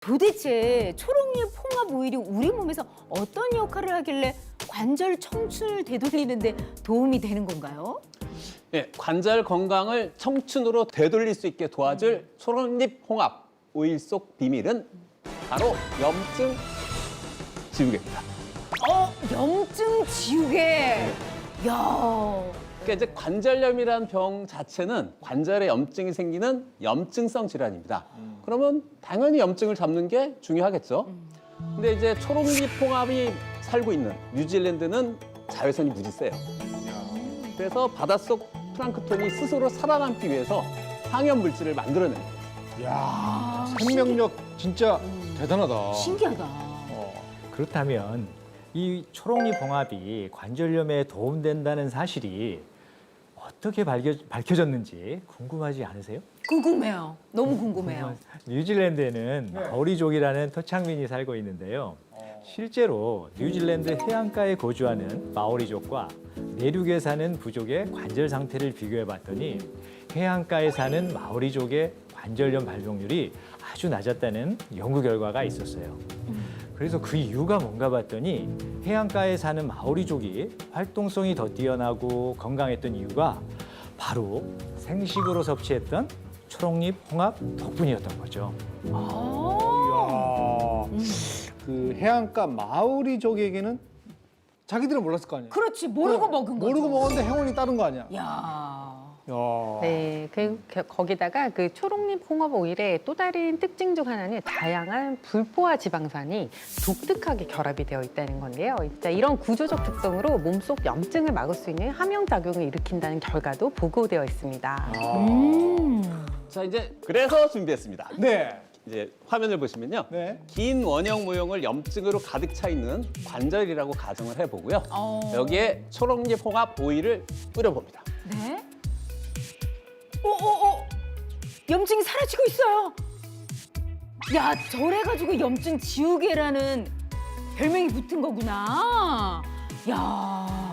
도대체 초록잎 홍합 오일이 우리 몸에서 어떤 역할을 하길래 관절 청춘을 되돌리는데 도움이 되는 건가요? 네, 관절 건강을 청춘으로 되돌릴 수 있게 도와줄 초록잎 홍합 오일 속 비밀은 바로 염증 지우개입니다. 염증 지우개. 야. 그러니까 이제 관절염이라는 병 자체는 관절에 염증이 생기는 염증성 질환입니다. 그러면 당연히 염증을 잡는 게 중요하겠죠. 근데 이제 초록잎 홍합이 살고 있는 뉴질랜드는 자외선이 무지 세요. 그래서 바닷속 플랑크톤이 스스로 살아남기 위해서 항염 물질을 만들어냅니다. 야, 생명력 진짜 대단하다. 신기하다. 그렇다면 이 초록잎 홍합이 관절염에 도움된다는 사실이 어떻게 밝혀졌는지 궁금하지 않으세요? 궁금해요. 너무 궁금해요. 뉴질랜드에는 마오리족이라는 토착민이 살고 있는데요. 실제로 뉴질랜드 해안가에 거주하는 마오리족과 내륙에 사는 부족의 관절 상태를 비교해 봤더니 해안가에 사는 마오리족의 관절염 발병률이 아주 낮았다는 연구 결과가 있었어요. 그래서 그 이유가 뭔가 봤더니 해안가에 사는 마오리족이 활동성이 더 뛰어나고 건강했던 이유가 바로 생식으로 섭취했던 초록잎 홍합 덕분이었던 거죠. 아. 이야, 그 해안가 마오리족에게는 자기들은 몰랐을 거 아니야. 그렇지. 모르고 먹은 거죠. 모르고 먹었는데 행운이 따른 거 아니야. 야. 야. 네, 거기다가 그 초록잎 홍합 오일의 또 다른 특징 중 하나는 다양한 불포화 지방산이 독특하게 결합이 되어 있다는 건데요. 진짜 이런 구조적 특성으로 몸속 염증을 막을 수 있는 함용 작용을 일으킨다는 결과도 보고되어 있습니다. 자, 이제 그래서 준비했습니다. 네. 이제 화면을 보시면요. 네. 긴 원형 모형을 염증으로 가득 차 있는 관절이라고 가정을 해보고요. 여기에 초록잎 홍합 오일을 뿌려봅니다. 네? 염증이 사라지고 있어요. 야, 저래가지고 염증 지우개라는 별명이 붙은 거구나. 야,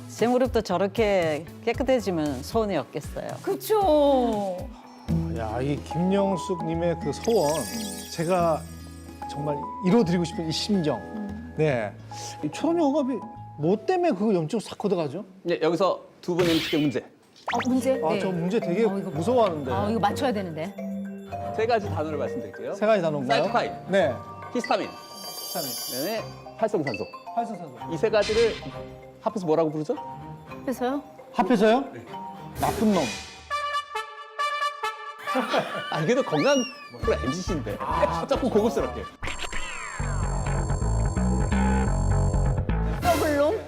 제 무릎도 저렇게 깨끗해지면 소원이 없겠어요. 그쵸. 야, 이 김영숙님의 그 소원, 제가 정말 이뤄드리고 싶은 이 심정. 네. 이 초록용합이 뭐 때문에 그 염증 싹 걷어가죠? 네, 여기서 두 분의 음식의 문제. 문제? 아, 네. 저 문제 되게 이거 무서워하는데. 이거 맞춰야 되는데. 세 가지 단어를 말씀드릴게요. 세 가지 단어인가요? 사이토카인, 네. 히스타민, 히스타민, 그다음에 활성산소. 활성산소. 이 세 가지를 합해서 뭐라고 부르죠? 해서요? 합해서요? 나쁜 놈. 아, 이게도 건강 프로 MC인데. 조금 고급스럽게. 더블롱?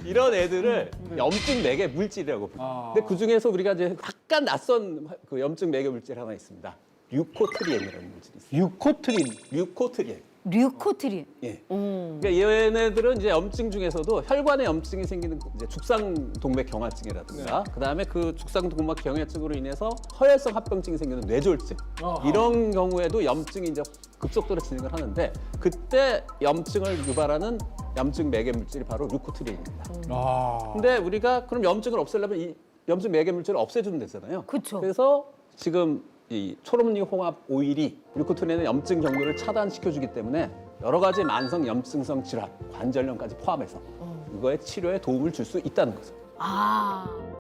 이런 애들을 염증 매개 물질이라고 부릅니다. 근데 그 중에서 우리가 이제 약간 낯선 그 염증 매개 물질 하나 있습니다. 류코트리엔이라는 물질이 있어요. 유코트린. 류코트리엔. 류코트린. 예. 그러니까 얘네들은 이제 염증 중에서도 혈관에 염증이 생기는 이제 죽상동맥경화증이라든가 그다음에 그 죽상동맥경화증으로 인해서 허혈성 합병증이 생기는 뇌졸중 이런 경우에도 염증이 이제 급속도로 진행을 하는데 그때 염증을 유발하는 염증 매개 물질이 바로 류코트린입니다. 아. 근데 우리가 그럼 염증을 없애려면 이 염증 매개 물질을 없애주면 되잖아요. 그쵸. 그래서 지금 이 초록잎 홍합 오일이 류코트린의 염증 경로를 차단시켜주기 때문에 여러 가지 만성 염증성 질환, 관절염까지 포함해서 이거의 치료에 도움을 줄 수 있다는 거죠. 아.